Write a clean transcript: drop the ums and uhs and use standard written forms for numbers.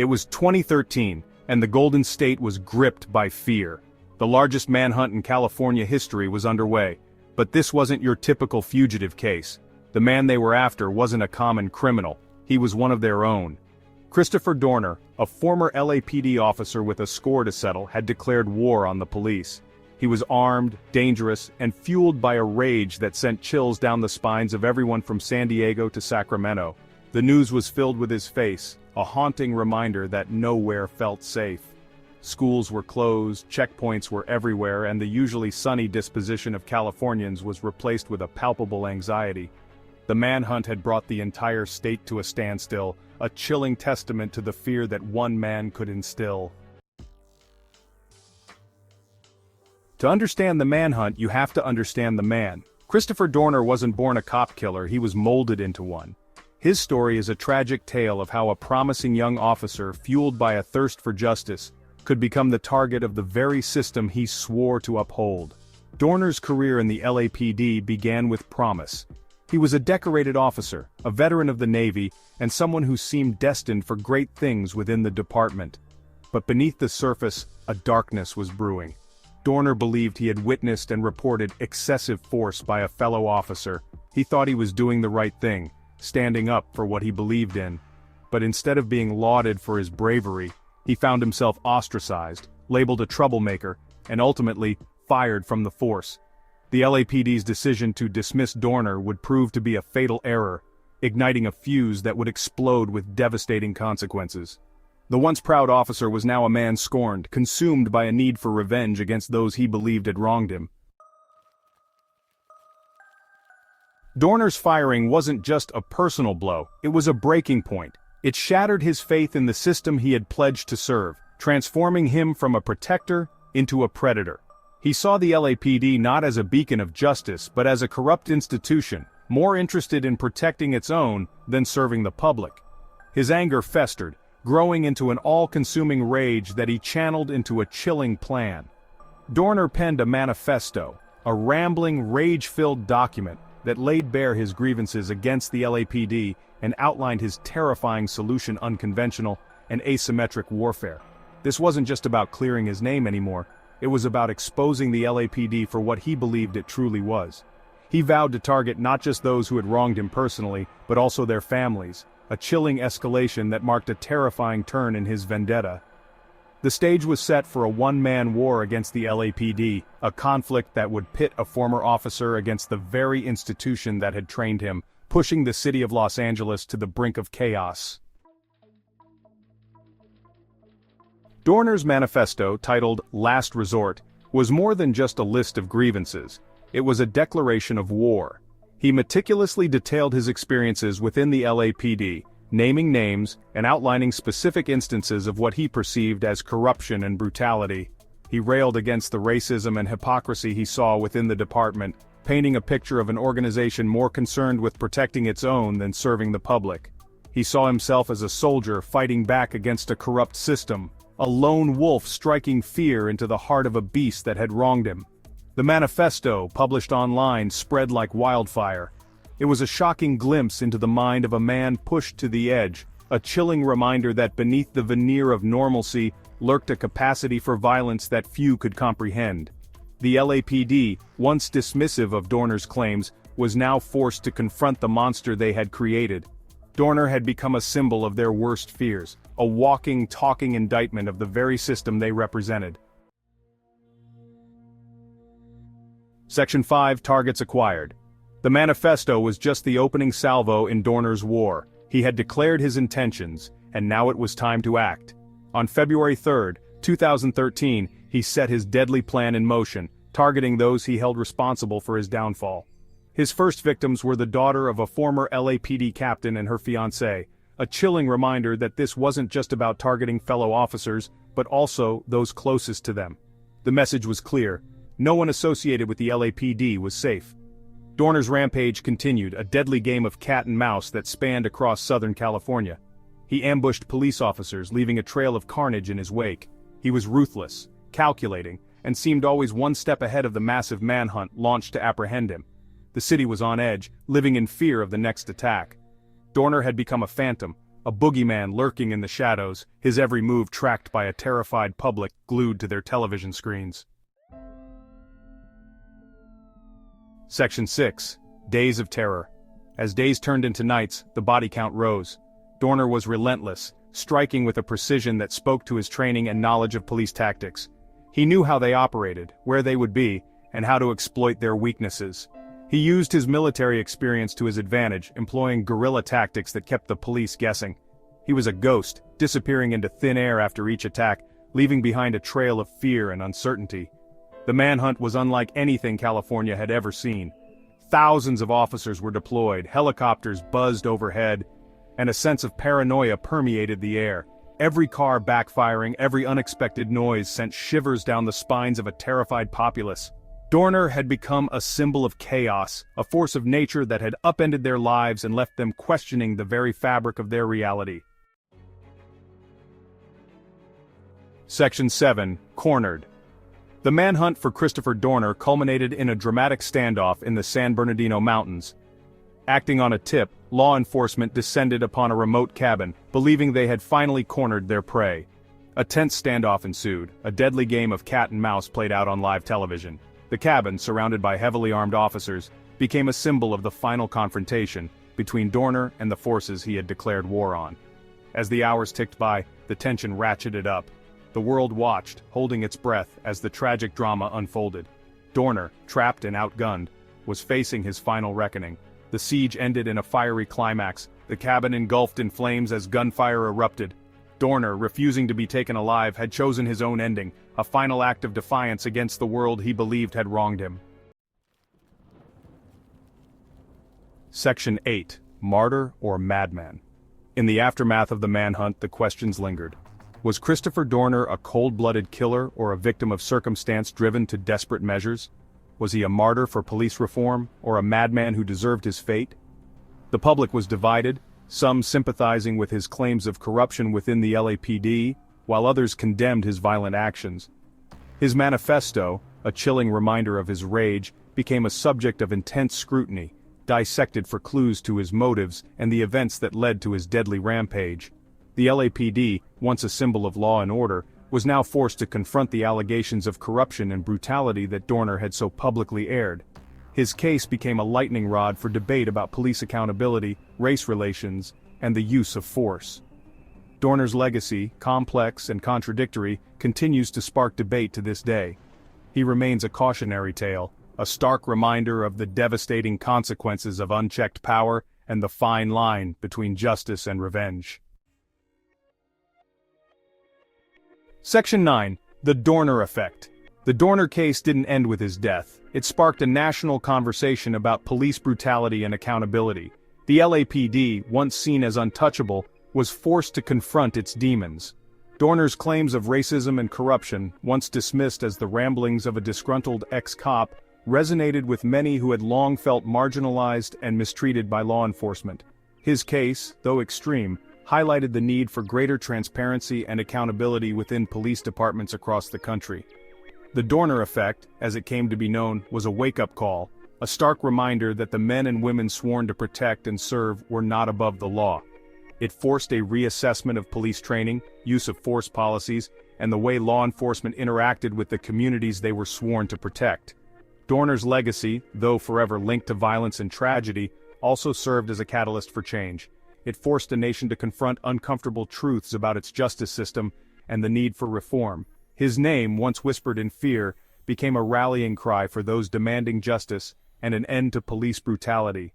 It was 2013, and the Golden State was gripped by fear. The largest manhunt in California history was underway, but this wasn't your typical fugitive case. The man they were after wasn't a common criminal, he was one of their own. Christopher Dorner, a former LAPD officer with a score to settle, had declared war on the police. He was armed, dangerous, and fueled by a rage that sent chills down the spines of everyone from San Diego to Sacramento. The news was filled with his face, a haunting reminder that nowhere felt safe. Schools were closed, checkpoints were everywhere, and the usually sunny disposition of Californians was replaced with a palpable anxiety. The manhunt had brought the entire state to a standstill, a chilling testament to the fear that one man could instill. To understand the manhunt, you have to understand the man. Christopher Dorner wasn't born a cop killer, he was molded into one. His story is a tragic tale of how a promising young officer, fueled by a thirst for justice, could become the target of the very system he swore to uphold. Dorner's career in the LAPD began with promise. He was a decorated officer, a veteran of the Navy, and someone who seemed destined for great things within the department. But beneath the surface, a darkness was brewing. Dorner believed he had witnessed and reported excessive force by a fellow officer. He thought he was doing the right thing, standing up for what he believed in. But instead of being lauded for his bravery, he found himself ostracized, labeled a troublemaker, and ultimately, fired from the force. The LAPD's decision to dismiss Dorner would prove to be a fatal error, igniting a fuse that would explode with devastating consequences. The once proud officer was now a man scorned, consumed by a need for revenge against those he believed had wronged him. Dorner's firing wasn't just a personal blow, it was a breaking point. It shattered his faith in the system he had pledged to serve, transforming him from a protector into a predator. He saw the LAPD not as a beacon of justice but as a corrupt institution, more interested in protecting its own than serving the public. His anger festered, growing into an all-consuming rage that he channeled into a chilling plan. Dorner penned a manifesto, a rambling, rage-filled document that laid bare his grievances against the LAPD and outlined his terrifying solution: unconventional and asymmetric warfare. This wasn't just about clearing his name anymore, it was about exposing the LAPD for what he believed it truly was. He vowed to target not just those who had wronged him personally, but also their families, a chilling escalation that marked a terrifying turn in his vendetta. The stage was set for a one-man war against the LAPD, a conflict that would pit a former officer against the very institution that had trained him, pushing the city of Los Angeles to the brink of chaos. Dorner's manifesto, titled Last Resort, was more than just a list of grievances. It was a declaration of war. He meticulously detailed his experiences within the LAPD, naming names and outlining specific instances of what he perceived as corruption and brutality. He railed against the racism and hypocrisy he saw within the department, painting a picture of an organization more concerned with protecting its own than serving the public. He saw himself as a soldier fighting back against a corrupt system, a lone wolf striking fear into the heart of a beast that had wronged him. The manifesto, published online, spread like wildfire. It was a shocking glimpse into the mind of a man pushed to the edge, a chilling reminder that beneath the veneer of normalcy lurked a capacity for violence that few could comprehend. The LAPD, once dismissive of Dorner's claims, was now forced to confront the monster they had created. Dorner had become a symbol of their worst fears, a walking, talking indictment of the very system they represented. Section 5, Targets Acquired. The manifesto was just the opening salvo in Dorner's war. He had declared his intentions, and now it was time to act. On February 3, 2013, he set his deadly plan in motion, targeting those he held responsible for his downfall. His first victims were the daughter of a former LAPD captain and her fiancé, a chilling reminder that this wasn't just about targeting fellow officers, but also those closest to them. The message was clear: no one associated with the LAPD was safe. Dorner's rampage continued, a deadly game of cat and mouse that spanned across Southern California. He ambushed police officers, leaving a trail of carnage in his wake. He was ruthless, calculating, and seemed always one step ahead of the massive manhunt launched to apprehend him. The city was on edge, living in fear of the next attack. Dorner had become a phantom, a boogeyman lurking in the shadows, his every move tracked by a terrified public glued to their television screens. Section 6. Days of Terror. As days turned into nights, the body count rose. Dorner was relentless, striking with a precision that spoke to his training and knowledge of police tactics. He knew how they operated, where they would be, and how to exploit their weaknesses. He used his military experience to his advantage, employing guerrilla tactics that kept the police guessing. He was a ghost, disappearing into thin air after each attack, leaving behind a trail of fear and uncertainty. The manhunt was unlike anything California had ever seen. Thousands of officers were deployed, helicopters buzzed overhead, and a sense of paranoia permeated the air. Every car backfiring, every unexpected noise sent shivers down the spines of a terrified populace. Dorner had become a symbol of chaos, a force of nature that had upended their lives and left them questioning the very fabric of their reality. Section 7. Cornered. The manhunt for Christopher Dorner culminated in a dramatic standoff in the San Bernardino Mountains. Acting on a tip, law enforcement descended upon a remote cabin, believing they had finally cornered their prey. A tense standoff ensued, a deadly game of cat and mouse played out on live television. The cabin, surrounded by heavily armed officers, became a symbol of the final confrontation between Dorner and the forces he had declared war on. As the hours ticked by, the tension ratcheted up. The world watched, holding its breath as the tragic drama unfolded. Dorner, trapped and outgunned, was facing his final reckoning. The siege ended in a fiery climax, the cabin engulfed in flames as gunfire erupted. Dorner, refusing to be taken alive, had chosen his own ending, a final act of defiance against the world he believed had wronged him. Section 8. Martyr or Madman. In the aftermath of the manhunt, the questions lingered. Was Christopher Dorner a cold-blooded killer or a victim of circumstance driven to desperate measures? Was he a martyr for police reform, or a madman who deserved his fate? The public was divided, some sympathizing with his claims of corruption within the LAPD, while others condemned his violent actions. His manifesto, a chilling reminder of his rage, became a subject of intense scrutiny, dissected for clues to his motives and the events that led to his deadly rampage. The LAPD, once a symbol of law and order, was now forced to confront the allegations of corruption and brutality that Dorner had so publicly aired. His case became a lightning rod for debate about police accountability, race relations, and the use of force. Dorner's legacy, complex and contradictory, continues to spark debate to this day. He remains a cautionary tale, a stark reminder of the devastating consequences of unchecked power and the fine line between justice and revenge. Section 9. The Dorner Effect. The Dorner case didn't end with his death. It sparked a national conversation about police brutality and accountability. The LAPD, once seen as untouchable, was forced to confront its demons. Dorner's claims of racism and corruption, once dismissed as the ramblings of a disgruntled ex-cop, resonated with many who had long felt marginalized and mistreated by law enforcement. His case, though extreme, highlighted the need for greater transparency and accountability within police departments across the country. The Dorner Effect, as it came to be known, was a wake-up call, a stark reminder that the men and women sworn to protect and serve were not above the law. It forced a reassessment of police training, use of force policies, and the way law enforcement interacted with the communities they were sworn to protect. Dorner's legacy, though forever linked to violence and tragedy, also served as a catalyst for change. It forced a nation to confront uncomfortable truths about its justice system and the need for reform. His name, once whispered in fear, became a rallying cry for those demanding justice and an end to police brutality.